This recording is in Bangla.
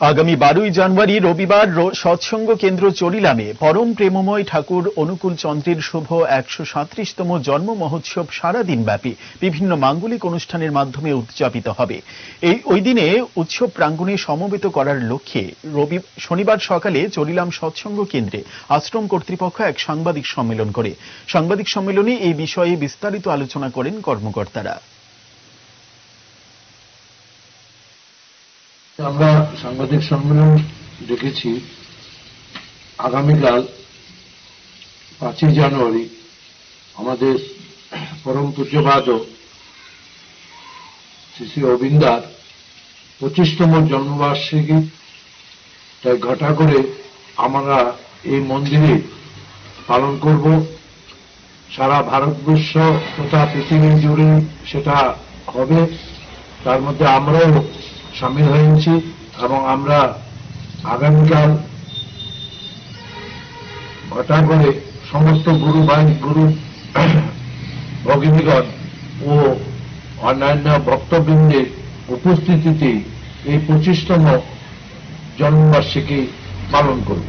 আগামী 12ই জানুয়ারি রবিবার সৎসঙ্গ কেন্দ্র চরিলামে পরম প্রেমময় ঠাকুর অনুকূল চন্দ্রের শুভ 137তম জন্ম মহোৎসব সারাদিন ব্যাপী বিভিন্ন মাঙ্গলিক অনুষ্ঠানের মাধ্যমে উদযাপিত হবে। ওই দিনে উৎসব প্রাঙ্গণে সমবেত করার লক্ষ্যে শনিবার সকালে চরিলাম সৎসঙ্গ কেন্দ্রে আশ্রম কর্তৃপক্ষ এক সাংবাদিক সম্মেলন করে। সাংবাদিক সম্মেলনে এই বিষয়ে বিস্তারিত আলোচনা করেন কর্মকর্তারা। আমরা সাংবাদিক সম্মেলন ডেকেছি আগামীকাল 5ই জানুয়ারি আমাদের পরম পূজ্যপাদ শ্রী শ্রী অবিন্দার 25তম জন্মবার্ষিকী তাই ঘটা করে আমরা এই মন্দিরে পালন করব। সারা ভারতবর্ষ তথা পৃথিবী জুড়ে সেটা হবে, তার মধ্যে আমরাও সামিল হয়েছি এবং আমরা আগামীকাল ঘটা করে সমস্ত গুরু ভগিনীগণ ও অন্যান্য ভক্তবৃন্দের উপস্থিতিতে এই 25তম জন্মবার্ষিকী পালন করব।